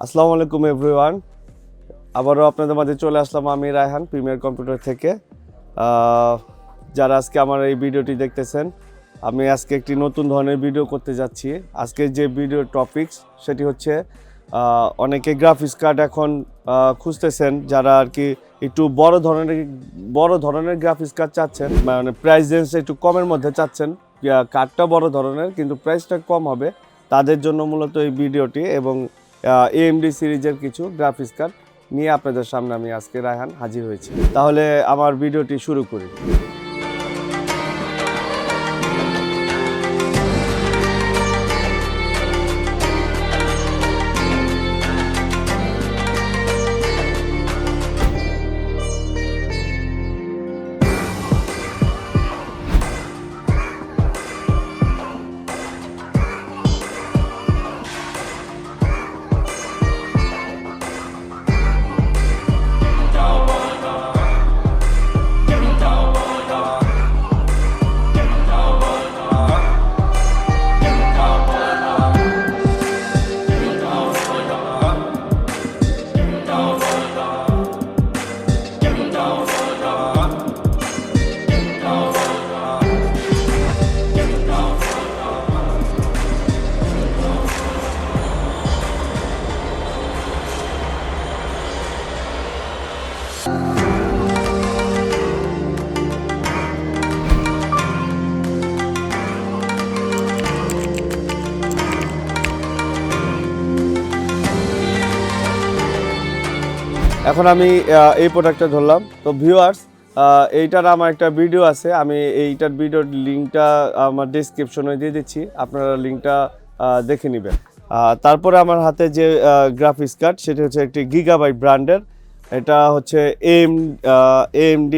আসসালামু আলাইকুম এভরিওয়ান। আবারও আপনাদের মাঝে চলে আসলাম আমি রায়হান প্রিমিয়ার কম্পিউটার থেকে। যারা আজকে আমার এই ভিডিওটি দেখতেছেন, আমি আজকে একটি নতুন ধরনের ভিডিও করতে যাচ্ছি। আজকে যে ভিডিও টপিকস সেটি হচ্ছে অনেকে গ্রাফিক্স কার্ড এখন খুঁজতেছেন, যারা আর কি একটু বড় ধরনের গ্রাফিক্স কার্ড চাচ্ছেন, মানে প্রাইস রেঞ্জ একটু কমের মধ্যে চাচ্ছেন, কার্ডটা বড় ধরনের কিন্তু প্রাইসটা কম হবে, তাদের জন্য মূলত এই ভিডিওটি। এবং AMD সিরিজের কিছু গ্রাফিক্স কার্ড নিয়ে আপনাদের সামনে আমি আজকে রায়হান হাজির হয়েছি। তাহলে আমার ভিডিওটি শুরু করি। এখন আমি এই প্রোডাক্টটা ধরলাম। তো ভিউয়ার্স, এইটার আমার একটা ভিডিও আছে, আমি এইটার ভিডিওর লিঙ্কটা আমার ডেসক্রিপশনে দিয়ে দিচ্ছি, আপনারা লিঙ্কটা দেখে নেবেন। তারপরে আমার হাতে যে গ্রাফিক্স কার্ড সেটি হচ্ছে একটি গিগাবাইট ব্র্যান্ডের। এটা হচ্ছে AMD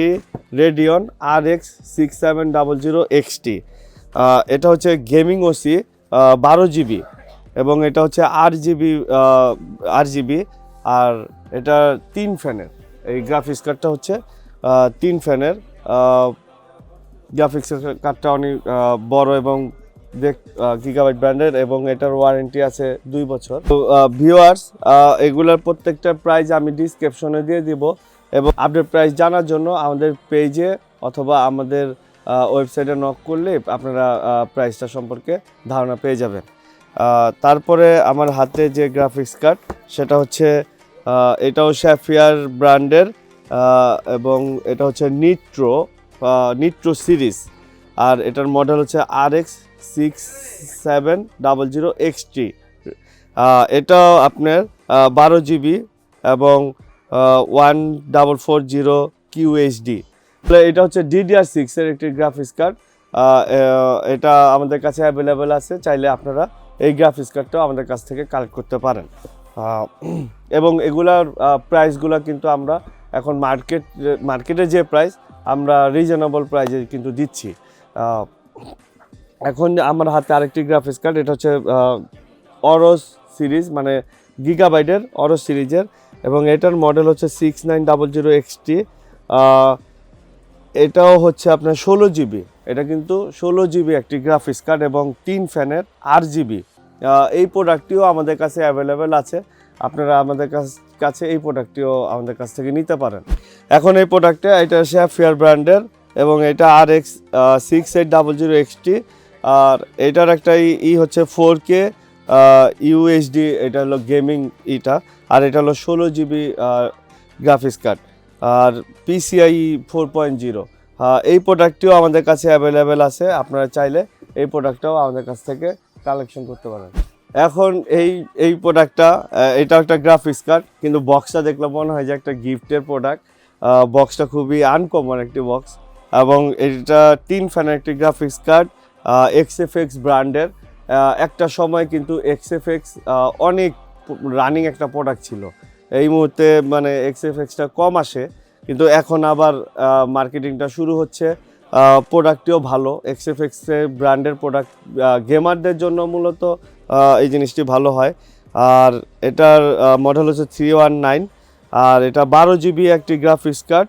Radeon RX 6700 XT। এটা হচ্ছে গেমিং ওসি 12GB, এবং এটা হচ্ছে 8GB। আর এটা 3 ফ্যানের এই গ্রাফিক্স কার্ডটা হচ্ছে 3 ফ্যানের গ্রাফিক্স কার্ডটা অনেক বড় এবং গিগাবাইট ব্র্যান্ডের, এবং এটার ওয়ারেন্টি আছে 2 বছর। তো ভিউয়ার্স, এগুলার প্রত্যেকটা প্রাইস আমি ডিসক্রিপশনে দিয়ে দিব, এবং আপডেট প্রাইস জানার জন্য আমাদের পেজে অথবা আমাদের ওয়েবসাইটে নক করলে আপনারা প্রাইসটা সম্পর্কে ধারণা পেয়ে যাবেন। তারপরে আমার হাতে যে গ্রাফিক্স কার্ড সেটা হচ্ছে এটাও স্যাফিয়ার ব্র্যান্ডের, এবং এটা হচ্ছে নিট্রো সিরিজ। আর এটার মডেল হচ্ছে RX 6700 XT। এটাও আপনার 12GB এবং 1440 QHD। এটা হচ্ছে DDR6 এর একটি গ্রাফিক্স কার্ড। এটা আমাদের কাছে অ্যাভেলেবেল আছে, চাইলে আপনারা এই গ্রাফিক্স কার্ডটাও আমাদের কাছ থেকে কালেক্ট করতে পারেন। এবং এগুলার প্রাইসগুলো কিন্তু আমরা এখন মার্কেটে যে প্রাইস, আমরা রিজনেবল প্রাইসে কিন্তু দিচ্ছি। এখন আমার হাতে আরেকটি গ্রাফিক্স কার্ড, এটা হচ্ছে AORUS সিরিজ, মানে গিগাবাইটের AORUS সিরিজের, এবং এটার মডেল হচ্ছে 6900 XT। এটাও হচ্ছে আপনার 16GB। এটা কিন্তু 16GB একটি গ্রাফিক্স কার্ড এবং 3 ফ্যানের 8GB। এই প্রোডাক্টটিও আমাদের কাছে অ্যাভেলেবেল আছে, আপনারা আমাদের কাছে এই প্রোডাক্টটিও আমাদের কাছ থেকে নিতে পারেন। এখন এই প্রোডাক্টটা, এটা স্যাফিয়ার ব্র্যান্ডের, এবং এটা RX 6800 XT। আর এটার একটা হচ্ছে 4K UHD, এটা হলো গেমিং আর এটা হলো 16GB গ্রাফিক্স কার্ড, আর PCIe 4.0। এই প্রোডাক্টটিও আমাদের কাছে অ্যাভেলেবেল আছে, আপনারা চাইলে এই প্রোডাক্টটাও আমাদের কাছ থেকে কালেকশন করতে পারেন। এখন এই প্রোডাক্টটা, এটা একটা গ্রাফিক্স কার্ড, কিন্তু বক্সটা দেখলে মনে হয় যে একটা গিফটের প্রোডাক্ট। বক্সটা খুবই আনকমন একটি বক্স, এবং এটা 3 ফ্যানের একটি গ্রাফিক্স কার্ড XFX ব্র্যান্ডের। একটা সময় কিন্তু XFX অনেক রানিং একটা প্রোডাক্ট ছিল, এই মুহূর্তে মানে XFXটা কম আসে, কিন্তু এখন আবার মার্কেটিংটা শুরু হচ্ছে। প্রোডাক্টটিও ভালো, XFX ব্র্যান্ডের প্রোডাক্ট গেমারদের জন্য মূলত এই জিনিসটি ভালো হয়। আর এটার মডেল হচ্ছে 319, আর এটা 12GB একটি গ্রাফিক্স কার্ড,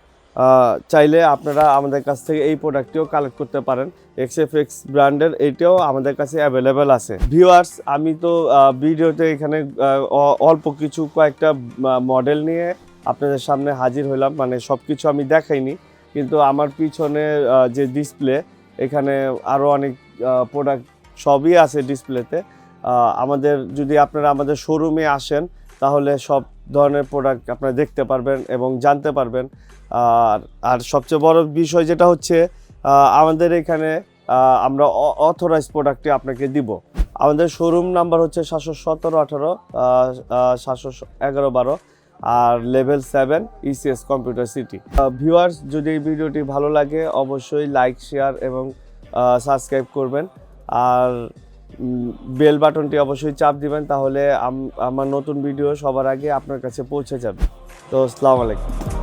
চাইলে আপনারা আমাদের কাছ থেকে এই প্রোডাক্টটিও কালেক্ট করতে পারেন। XFX ব্র্যান্ডের এইটাও আমাদের কাছে অ্যাভেলেবেল আছে। ভিউয়ার্স, আমি তো ভিডিওতে এখানে অল্প কিছু কয়েকটা মডেল নিয়ে আপনাদের সামনে হাজির হলাম, মানে সব কিছু আমি দেখাইনি, কিন্তু আমার পিছনে যে ডিসপ্লে, এখানে আরও অনেক প্রোডাক্ট সবই আছে ডিসপ্লেতে। যদি আপনারা আমাদের শোরুমে আসেন তাহলে সব ধরনের প্রোডাক্ট আপনারা দেখতে পারবেন এবং জানতে পারবেন। আর সবচেয়ে বড় বিষয় যেটা হচ্ছে, আমাদের এখানে আমরা অথরাইজ প্রোডাক্টটি আপনাকে দিব। আমাদের শোরুম নাম্বার হচ্ছে 717-18, 711-12 আর level 7 ECS computer city. Viewers, যদি এই ভিডিওটি ভালো লাগে অবশ্যই লাইক, শেয়ার এবং সাবস্ক্রাইব করবেন, আর বেল বাটনটি অবশ্যই চাপ দিবেন, তাহলে আমার নতুন ভিডিও সবার আগে আপনার কাছে পৌঁছে যাবে। তো আসসালামু আলাইকুম।